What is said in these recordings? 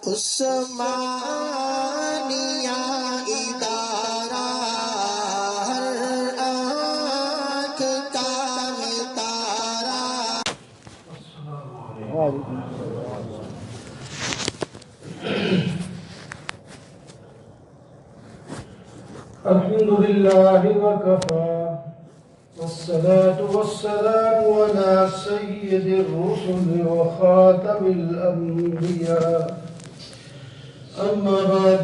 عثمانیہ ادارہ ہر آنکھ کا ہے تارا۔ الحمد لله وكفى والصلاة والسلام على سيد الرسل وخاتم الأنبياء، أما بعد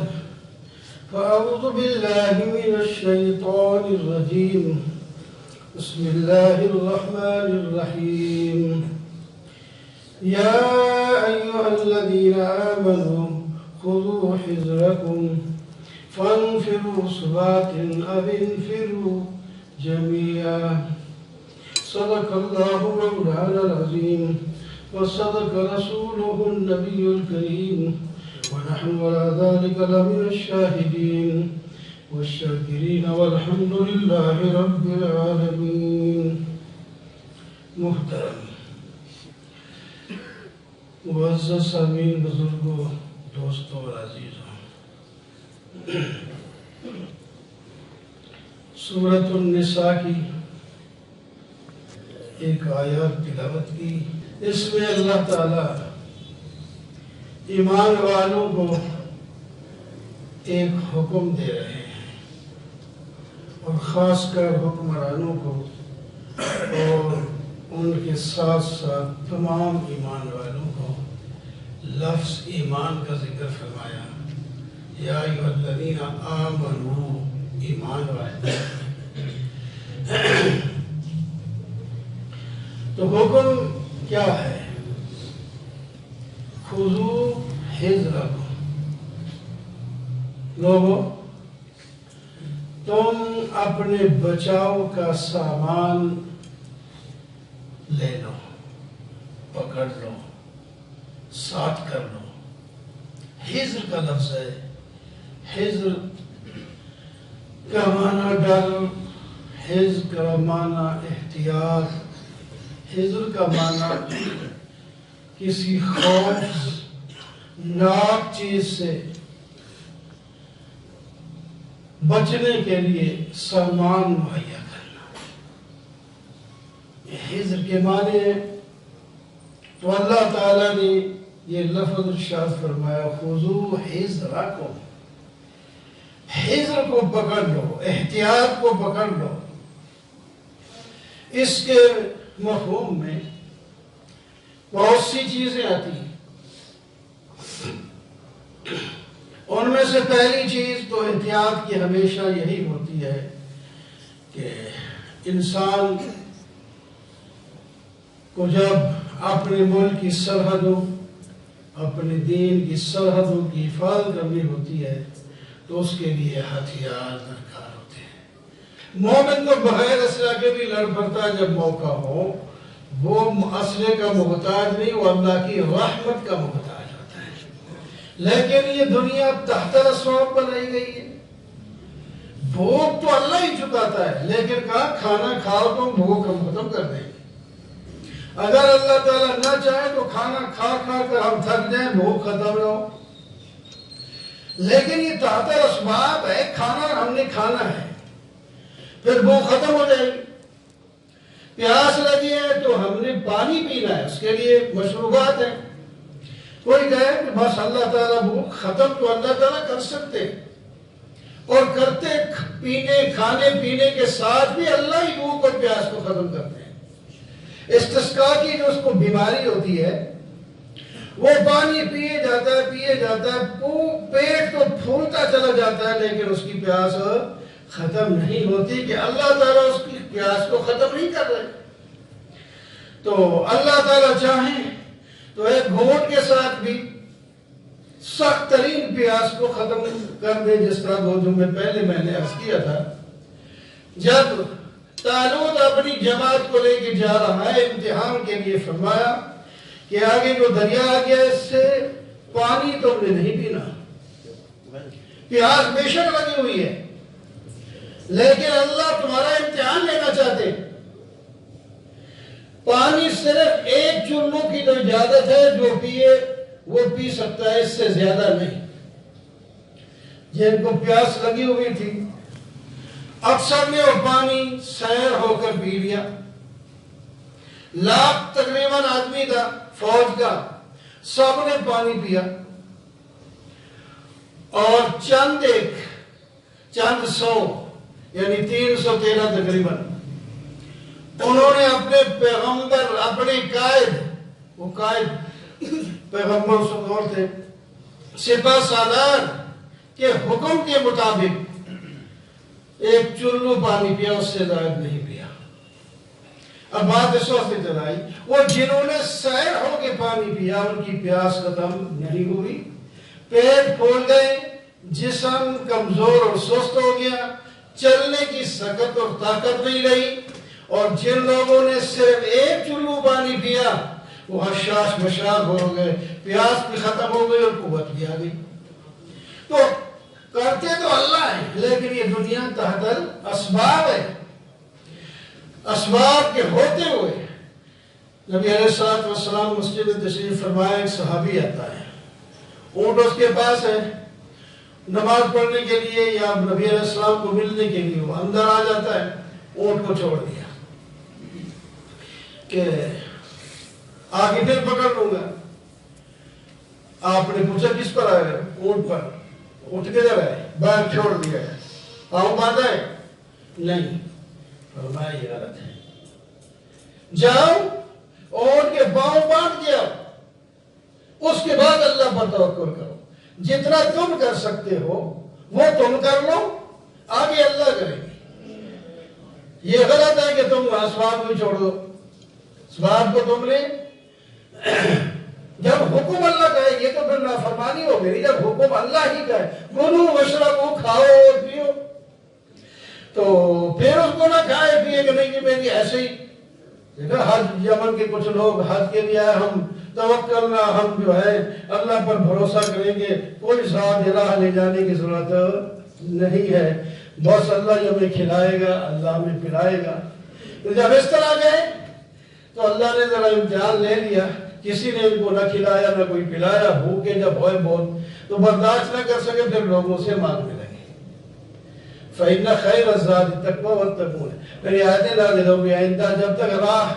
فأعوذ بالله من الشيطان الرجيم. بسم الله الرحمن الرحيم. يا أيها الذين آمنوا خذوا حذركم فانفروا ثبات أو انفروا جميعا. صدق الله مولانا العظيم وصدق رسوله النبي الكريم، ونحن على ذلك لمن الشاهدين والشاكرين والحمد لله رب العالمين. محترم معزز سامعین، بزرگوں، دوستوں اور عزیزوں، سورۃ النساء کی ایک آیات تلاوت کی. اس میں اللہ تعالیٰ ایمان والوں کو ایک حکم دے رہے ہیں، اور خاص کر حکمرانوں کو اور ان کے ساتھ ساتھ تمام ایمان والوں کو لفظ ایمان کا ذکر فرمایا. یا ایھا الذین آمنوا، ایمان والے. تو حکم کیا ہے؟ خذوا حذرکم، لوگو تم اپنے بچاؤ کا سامان لے لو، پکڑ لو، ساتھ کر لو. حذر کا لفظ ہے. حذر کا معنی ڈر، حذر کا معنی احتیاط، حذر کا معنی کسی خوف ناک چیز سے بچنے کے لیے سامان مہیا کرنا. حذر کے معنی تو اللہ تعالیٰ نے یہ لفظ ارشاد فرمایا، خذوا حذرکم، حذر کو پکڑ لو، احتیاط کو پکڑ لو. اس کے مفہوم میں بہت سی چیزیں آتی ہیں. ان میں سے پہلی چیز تو احتیاط کی ہمیشہ یہی ہوتی ہے کہ انسان کو جب اپنے ملک کی سرحدوں، اپنے دین کی سرحدوں کی حفاظت کرنی ہوتی ہے تو اس کے لیے ہتھیار درکار ہوتے ہیں. مومن تو بغیر اسلحہ کے بھی لڑ پڑتا ہے جب موقع ہو. وہ اسلحے کا محتاج نہیں، وہ اللہ کی رحمت کا محتاج ہوتا ہے. لیکن یہ دنیا تحت الاسباب بنائی گئی ہے. بھوک تو اللہ ہی چکاتا ہے، لیکن کہا کھانا کھاؤ تو بھوک ہم ختم کر دیں گے. اگر اللہ تعالیٰ نہ چاہے تو کھانا کھا کھا کر ہم تھک جائیں، بھوک ختم نہ ہو. لیکن یہ تحت الاسباب ہے، کھانا ہم نے کھانا ہے، پھر بھوک ختم ہو جائے گی. پیاس لگی ہے تو ہم نے پانی پینا ہے، اس کے لیے مشروبات ہیں. کوئی کہے کہ بس اللہ تعالیٰ بھوک ختم تو اللہ تعالیٰ کر سکتے، اور کرتے پینے کھانے پینے کے ساتھ بھی اللہ ہی بھوک اور پیاس کو ختم کرتے ہیں. استسقاء کی جو اس کو بیماری ہوتی ہے، وہ پانی پیے جاتا ہے پیٹ تو پھولتا چلا جاتا ہے، لیکن اس کی پیاس ختم نہیں ہوتی کہ اللہ تعالیٰ اس کی پیاس کو ختم نہیں کر رہے. تو اللہ تعالیٰ چاہیں تو ایک گھونٹ کے ساتھ بھی سخت ترین پیاس کو ختم کر دے. جس طرح 2 جمعے پہلے میں نے عرض کیا تھا، جب طالوت اپنی جماعت کو لے کے جا رہا ہے امتحان کے لیے، فرمایا کہ آگے جو دریا آ گیا اس سے پانی تم نے نہیں پینا. پیاس بے شک لگی ہوئی ہے، لیکن اللہ تمہارا امتحان لینا چاہتے. پانی صرف ایک چلو کی تو اجازت ہے، جو پیے وہ پی سکتا ہے، اس سے زیادہ نہیں۔ جن کو پیاس لگی ہوئی تھی اکثر نے وہ پانی سیر ہو کر پی لیا۔ لاکھ تقریباً آدمی تھا فوج کا، سب نے پانی پیا، اور چند سو یعنی 313 تقریباً انہوں نے اپنے پیغمبر، اپنے قائد، وہ قائد پیغمبر سرور تھے، سپہ سالار کے حکم کے مطابق ایک چلو پانی پیا، اس سے زائد نہیں پیا۔ اب بات اس وقت ادھر آئی، وہ جنہوں نے سیر ہو کے پانی پیا ان کی پیاس ختم نہیں ہوئی، پیٹ پھول گئے، جسم کمزور اور سست ہو گیا، چلنے کی سکت اور طاقت نہیں رہی، اور جن لوگوں نے صرف ایک چلو پانی پیا وہ حشاش بشاش ہو گئے، پیاس بھی ختم ہو گئی اور قوت بھی آ گئی۔ تو کرتے تو اللہ ہے، لیکن یہ دنیا تحت اسباب ہے۔ اسباب کے ہوتے ہوئے نبی علیہ السلام مسجد میں تشریف فرمایا، ایک صحابی آتا ہے، اونٹ اس کے پاس ہے، نماز پڑھنے کے لیے یا نبی علیہ السلام کو ملنے کے لیے وہ اندر آ جاتا ہے، اونٹ کو چھوڑ دیا کہ آگے پھر پکڑ لوں گا۔ آپ نے پوچھا کس پر آئے؟ اونٹ پر۔ اٹھ کے جب ہے باہر چھوڑ دیا ہے، پاؤں باندھا ہے؟ نہیں۔ فرمایا یہ غلط ہے، جاؤ اونٹ کے پاؤں باندھ دیا، اس کے بعد اللہ پر توکل کرو، جتنا تم کر سکتے ہو وہ تم کر لو، آگے اللہ کرے گی۔ یہ غلط ہے کہ تم اسباب کو چھوڑ دو، اسباب کو تم نے جب حکم اللہ کا ہے، یہ تو پھر نافرمانی ہو گئی۔ جب حکم اللہ ہی کا ہے، کلو واشربو، کھاؤ اور پیو، تو پھر اس کو نہ کھائے پیے کہ نہیں کہ میری ایسے ہی دیکھا حج، یمن کے کچھ لوگ حج کے لیے آئے، ہم توکلنا، ہم جو ہے اللہ پر بھروسہ کریں گے، کوئی ذات الہ لے جانے کی ضرورت نہیں ہے، بس اللہ جو ہمیں کھلائے گا اللہ ہمیں پلائے گا۔ تو جب اس طرح گئے تو اللہ نے ذرا امتحان لے لیا، کسی نے ان کو نہ کھلایا نہ کوئی پلایا، بھوکے جب ہوئے بہت تو برداشت نہ کر سکے، پھر لوگوں سے مانگنے لگے۔ فَإِنَّ خَيْرَ الزَّادِ التَّقْوَىٰ وَاتَّقُونِ، پھر یہ آیتیں نازل ہو گئی، آئندہ جب تک راہ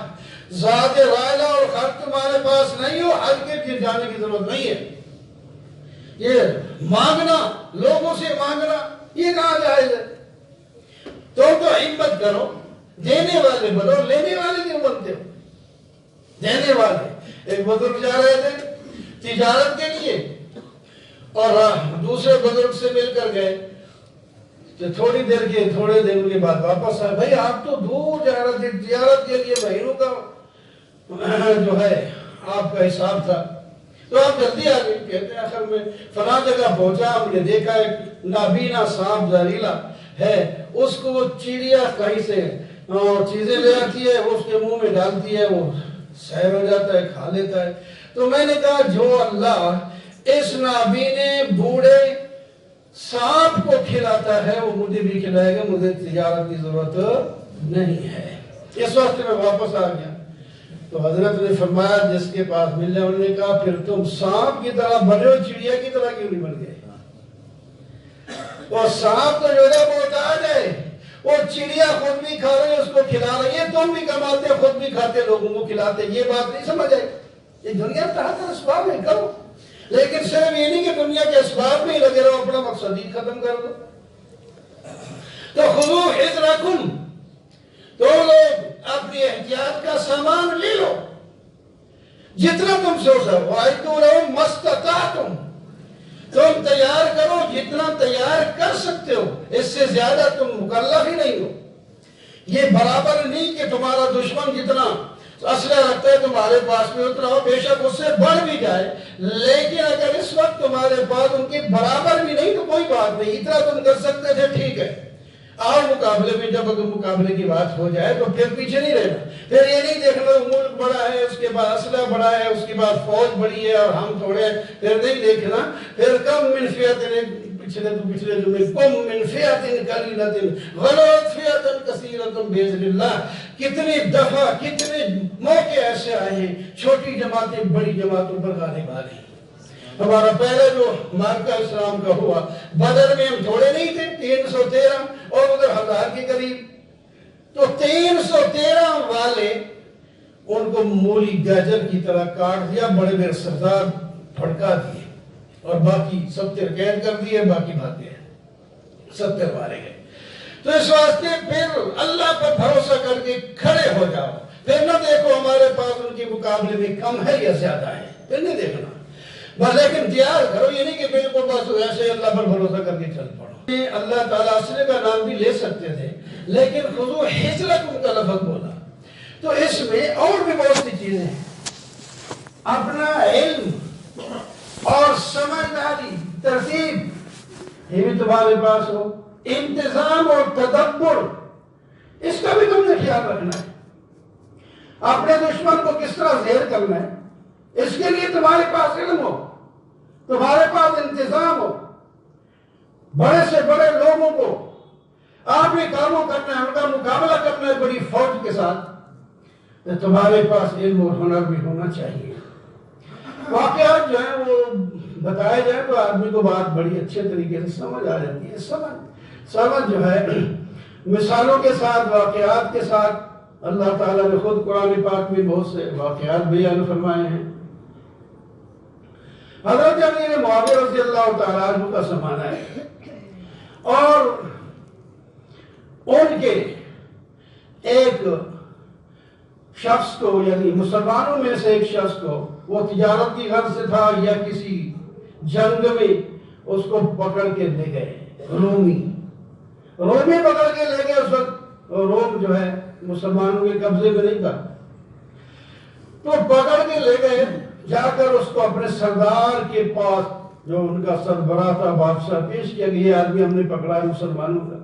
ذات راحلہ اور خرچ تمہارے پاس نہیں ہو، حج کے جانے کی ضرورت نہیں ہے۔ یہ مانگنا، لوگوں سے مانگنا، یہ کہاں جائز ہے؟ تم تو ہمت کرو، دینے والے بنو، لینے والے کیوں بنتے ہو؟ دینے والے۔ ایک بزرگ جا رہے تھے تجارت کے لیے اور دوسرے بزرگ سے مل کر گئے، تو تھوڑے دن کے بعد واپس آئے، بھائی آپ تو دور جا رہے تھے تجارت کے لیے، مہینوں کا جو ہے آپ کا حساب تھا، تو آپ جلدی آ گئے۔ کہتے ہیں آخر میں فلاں جگہ پہنچا، ہم نے دیکھا ایک نابینا سانپ زہریلا ہے، اس کو وہ چڑیا کہیں سے چیزیں لے آتی ہے، اس کے منہ میں ڈالتی ہے، وہ سیر ہو جاتا ہے، کھا لیتا ہے۔ تو میں نے کہا جو اللہ اس نابینے بوڑھے سانپ کو کھلاتا ہے وہ مجھے بھی کھلائے گا، مجھے تجارت کی ضرورت نہیں ہے۔ اس وقت میں واپس آ گیا تو حضرت نے فرمایا جس کے پاس ملنے، انہوں نے کہا پھر تم سانپ کی طرح بنے ہو، چڑیا کی طرح کیوں نہیں بن گئے؟ اور سانپ تو جو ہے محتاج ہے، وہ چڑیا خود بھی کھا رہے، اس کو کھلا رہی ہے، تم بھی کماتے خود بھی کھاتے لوگوں کو کھلاتے، یہ بات نہیں سمجھ آئی؟ یہ دنیا تحت اسباب ہے، کرو، لیکن صرف یہ نہیں کہ دنیا کے اسباب میں ہی لگے رہو، اپنا مقصد ہی ختم کر دو۔ تو خذو حذرکم، تو لوگ اپنی احتیاط کا سامان لے لو، جتنا تم سو سکو، وَأَعِدُّوا لَهُم مَّا اسْتَطَعْتُمْ، تم تیار کرو جتنا تیار کر سکتے ہو، اس سے زیادہ تم مکلف ہی نہیں ہو۔ یہ برابر نہیں کہ تمہارا دشمن جتنا اسلحہ رکھتا ہے تمہارے پاس میں اتنا ہو، بے شک اس سے بڑھ بھی جائے، لیکن اگر اس وقت تمہارے پاس ان کے برابر بھی نہیں تو کوئی بات نہیں، اتنا تم کر سکتے تھے، ٹھیک ہے، اور مقابلے میں جب اگر مقابلے کی بات ہو جائے تو پھر پیچھے نہیں رہنا، پھر یہ نہیں دیکھنا ملک بڑا ہے، اس کے بعد اسلحہ بڑا ہے، اس کے بعد فوج بڑی ہے اور ہم تھوڑے ہیں، پھر نہیں دیکھنا، پھر کم من فئۃ، پچھلے جملے کم من فئۃ قلیلۃ غلبت فئۃ کثیرۃ بإذن اللہ، کتنی دفعہ کتنے موقع ایسے آئے ہیں چھوٹی جماعتیں بڑی جماعتوں پر غالب آ گئی، ہمارا پہلا جو مارکہ اسلام کا ہوا، بدر میں ہم تھوڑے نہیں تھے، 313 اور ادھر 1000 کے قریب، تو 313 والے ان کو مولی گاجر کی طرح کاٹ دیا، بڑے بڑے سردار پھڑکا دیے اور باقی 70 قید کر دیے، باقی بھاگ گئے، 70 مارے گئے۔ تو اس واسطے پھر اللہ پر بھروسہ کر کے کھڑے ہو جاؤ، پھر نہ دیکھو ہمارے پاس ان کے مقابلے میں کم ہے یا زیادہ ہے، پھر نہیں دیکھنا، بس لیکن تیار کرو، یہ نہیں کہ بالکل بس ایسے اللہ پر بھروسہ کر کے چل پڑو۔ اللہ تعالیٰ اسلحے کا نام بھی لے سکتے تھے، لیکن خذو حذرکم کا لفظ بولا، تو اس میں اور بھی بہت سی چیزیں ہیں۔ اپنا علم اور سمجھداری، ترتیب، یہ بھی تمہارے پاس ہو، انتظام اور تدبر، اس کا بھی تم نے خیال رکھنا ہے۔ اپنے دشمن کو کس طرح زیر کرنا ہے، اس کے لیے تمہارے پاس علم ہو، تمہارے پاس انتظام ہو، بڑے سے بڑے لوگوں کو آپ نے کاموں کرنا ہے، ان کا مقابلہ کرنا ہے بڑی فوج کے ساتھ، تو تمہارے پاس علم اور ہنر بھی ہونا چاہیے۔ واقعات جو ہیں وہ بتائے جائیں تو آدمی کو بات بڑی اچھے طریقے سے سمجھ آ جاتی ہے۔ سمجھ جو ہے مثالوں کے ساتھ، واقعات کے ساتھ، اللہ تعالیٰ نے خود قرآن پاک میں بہت سے واقعات بیان فرمائے ہیں۔ حضرت امیر معاویہ رضی اللہ تعالیٰ عنہ کا زمانہ ہے، اور ان کے ایک شخص کو، یعنی مسلمانوں میں سے ایک شخص کو، وہ تجارت کی غرض سے تھا یا کسی جنگ میں، اس کو پکڑ کے لے گئے رومی پکڑ کے لے گئے۔ اس وقت روم جو ہے مسلمانوں کے قبضے میں نہیں تھا، تو پکڑ کے لے گئے، جا کر اس کو اپنے سردار کے پاس، جو ان کا سربراہ تھا، بادشاہ، پیش کیا کہ یہ آدمی ہم نے پکڑا ہے مسلمانوں کا۔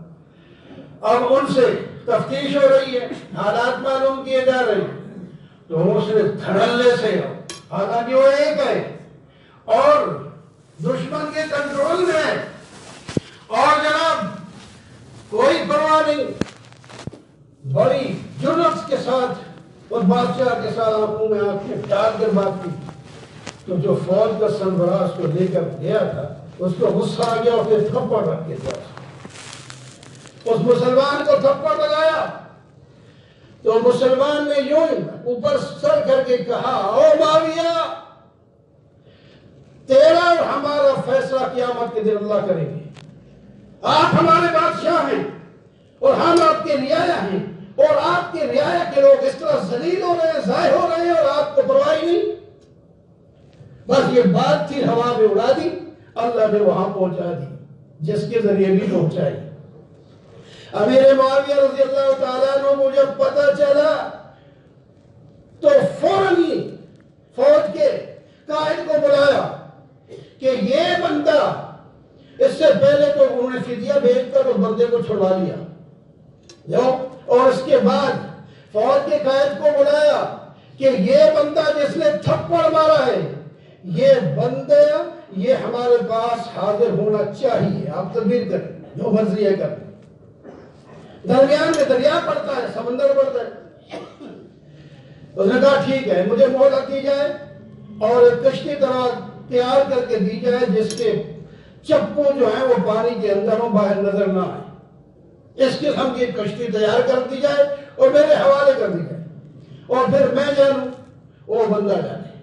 اب ان سے تفتیش ہو رہی ہے، حالات معلوم کیے جا رہے ہیں، تو اس نے دھڑلے سے، حالانکہ وہ ایک ہے اور دشمن کے کنٹرول میں ہے، اور جناب کوئی پرواہ نہیں، بڑی جرأت کے ساتھ اور بادشاہ کے ساتھ آنکھوں میں آنکھیں ڈال کر بات کی، تو جو فوج کا سربراہ اس کو لے کر گیا تھا، اس کو غصہ آ گیا اور پھر تھپڑ رکھ کے دیا، اس مسلمان کو تھپڑ لگایا، تو مسلمان نے یوں اوپر سر کر کے کہا، او معاویہ، تیرا اور ہمارا فیصلہ قیامت کے دن اللہ کریں گے، آپ ہمارے بادشاہ ہیں اور ہم آپ کے رعایا ہیں، اور آپ کے رعایا کے لوگ اس طرح ذلیل ہو رہے ہیں، ضائع ہو رہے ہیں، اور آپ کو پرواہ نہیں۔ بس یہ بات تھی، ہوا میں اڑا دی، اللہ نے وہاں پہنچا دی جس کے ذریعے بھی پہنچائی۔ امیر معاویہ رضی اللہ تعالیٰ عنہ کو جب پتہ چلا تو فوراً ہی فوج کے قائد کو بلایا کہ یہ بندہ، اس سے پہلے تو انہوں نے فدیہ بھیج کر اس بندے کو چھڑوا لیا، اور اس کے بعد فوج کے قائد کو بلایا کہ یہ بندہ جس نے تھپڑ مارا ہے، یہ بندہ یہ ہمارے پاس حاضر ہونا چاہیے، آپ تدبیر کریں، جو مرضی ہے کریں۔ درمیان میں دریا پڑتا ہے، سمندر پڑتا ہے، اس نے کہا ٹھیک ہے، مجھے مہلت دی جائے اور ایک کشتی طرح تیار کر کے دی جائے جس کے چپو جو ہیں وہ پانی کے اندر ہوں، باہر نظر نہ آئے، اس قسم کی کشتی تیار کر دی جائے اور میرے حوالے کر دی جائے، اور پھر میں جانوں وہ بندہ جانے۔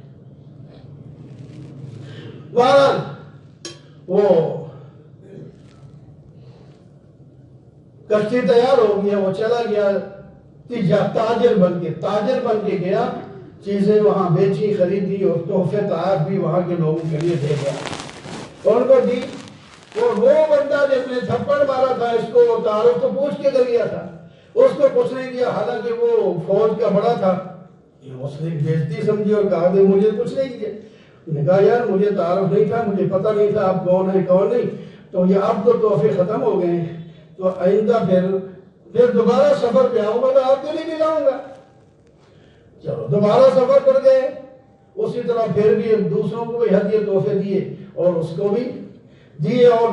بہرحال وہ کشتی تیار ہو گیا، وہ چلا گیا، تاجر بن کے گیا، چیزیں وہاں بیچی، خریدی، اور تحفے تحائف بھی وہاں کے لوگوں کے لیے دے گیا، ان کو دی۔ اور وہ بندہ جس نے تھپڑ مارا تھا، اس کو وہ تعارف تو پوچھ کے کر گیا تھا، اس کو کچھ نہیں دیا، حالانکہ وہ فوج کا بڑا تھا، اس نے بےزتی سمجھی اور کہا کہ مجھے کچھ نہیں دیا۔ نے کہا یار مجھے تعارف نہیں تھا، مجھے پتہ نہیں تھا آپ کون ہیں کون نہیں، تو یہ اب تو تحفے ختم ہو گئے ہیں، تو آئندہ پھر دوبارہ سفر پہ آؤں گا تو آپ کے لیے بھی لاؤں گا۔ چلو دوبارہ سفر پر گئے، اسی طرح پھر بھی دوسروں کو بھی ہدیے تحفے دیے اور اس کو بھی دیے، اور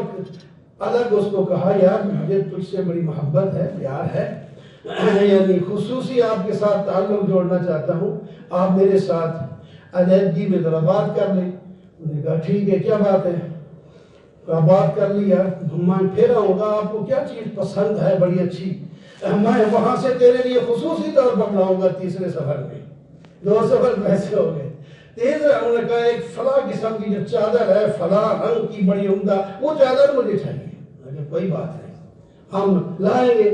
الگ اس کو کہا یار مجھے تجھ سے بڑی محبت ہے، پیار ہے، یعنی خصوصی آپ کے ساتھ تعلق جوڑنا چاہتا ہوں، آپ میرے ساتھ علیحدگی میں ذرا بات کر لیں۔ انہوں نے کہا ٹھیک ہے کیا بات ہے؟ کہا بات کر لیا، میں پھر آؤں گا، آپ کو کیا چیز پسند ہے بڑی اچھی، میں وہاں سے تیرے لیے خصوصی طور پر لاؤں گا تیسرے سفر میں۔ 2 سفر پیسے ہو گئے۔ تیسرے انہوں نے کہا ایک فلاں قسم کی جو چادر ہے فلاں رنگ کی بڑی عمدہ، وہ چادر مجھے چاہیے۔ کوئی بات نہیں، ہم لائیں گے۔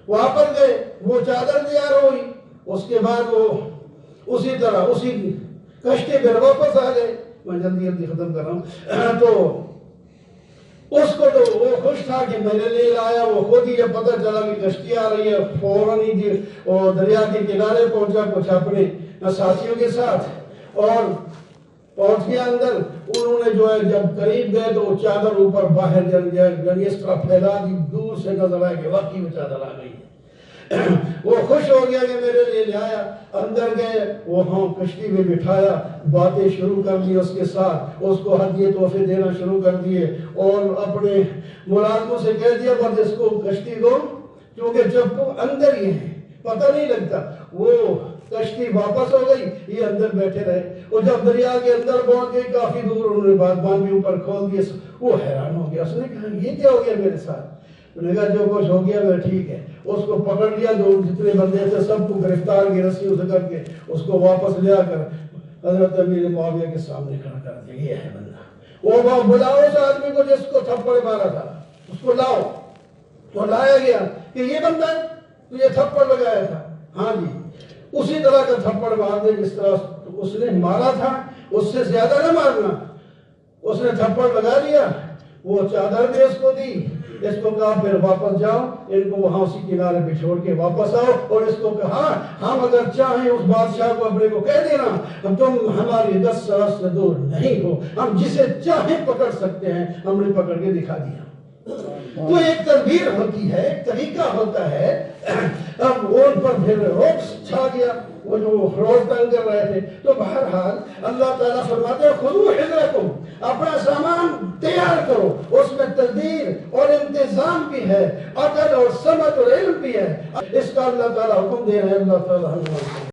واپس گئے، وہ چادر تیار ہوئی، اس کے بعد وہ اسی طرح اسی کشتی پہ واپس آ گئے۔ میں جلدی جلدی ختم کر رہا ہوں۔ تو اس کو تو وہ خوش تھا کہ میرے لیے لایا، وہ خود ہی جب پتہ چلا کہ کشتی آ رہی ہے فوراً ہی وہ دریا کے کنارے پہنچا کچھ اپنے ساتھیوں کے ساتھ، اور پہنچ گیا اندر۔ انہوں نے جو ہے جب قریب گئے تو وہ چادر اوپر باہر جب اس طرح پھیلا دی، دور سے نظر آئے کہ واقعی وہ چادر آ گئی ہے۔ وہ خوش ہو گیا کہ میرے لیے لایا۔ اندر گئے، وہاں کشتی میں بٹھایا، باتیں شروع کر دی اس کے ساتھ، اس کو ہدیے تحفے دینا شروع کر دیے، اور اپنے ملازموں سے کہہ دیا بس اس کو کشتی دو، کیونکہ جب وہ اندر ہی ہے پتہ نہیں لگتا۔ وہ کشتی واپس ہو گئی، یہ اندر بیٹھے رہے۔ اور جب دریا کے اندر پہنچ گئی کافی دور، انہوں نے بادبان بھی اوپر کھول دیے۔ وہ حیران ہو گیا، اس نے کہا یہ کیا ہو گیا میرے ساتھ؟ انہوں نے کہا جو کچھ ہو گیا وہ ٹھیک ہے۔ اس کو پکڑ لیا، جو جتنے بندے تھے سب کو گرفتار کی رسیوں سے کر کے اس کو واپس لے آ کر حضرت امیر معاویہ کے سامنے کھڑا کر دیا، یہ ہے بندہ۔ وہ بلاؤ اس آدمی کو جس کو تھپڑ مارا تھا، اس کو لاؤ۔ تو لایا گیا کہ یہ بندہ تجھے تھپڑ لگایا تھا؟ ہاں جی۔ اسی طرح کا تھپڑ مار دے جس طرح اس نے مارا تھا، اس سے زیادہ نہ مارنا۔ اس نے تھپڑ لگا دیا، وہ چادر بھی اس کو دی، اس کو کہا پھر واپس جاؤ، ان کو وہاں اسی کنارے پہ چھوڑ کے واپس آؤ، اور اس کو کہا ہم اگر چاہیں اس بادشاہ کو اپنے کو کہہ دینا تم ہماری 10 سال سے دور نہیں ہو، ہم جسے چاہیں پکڑ سکتے ہیں۔ ہم نے پکڑ کے دکھا دیا۔ تو ایک تدبیر ہوتی ہے، ایک طریقہ ہوتا ہے۔ اب ان پر پھر روک چھا گیا، وہ جو روز تنگ کر رہے تھے۔ تو بہرحال اللہ تعالیٰ فرماتے ہیں خذوا حذرکم، اپنا سامان تیار کرو، اس میں تدبیر اور انتظام بھی ہے، عقل اور سمجھ اور علم بھی ہے۔ اس کا اللہ تعالیٰ حکم دے رہے ہیں۔ اللہ تعالیٰ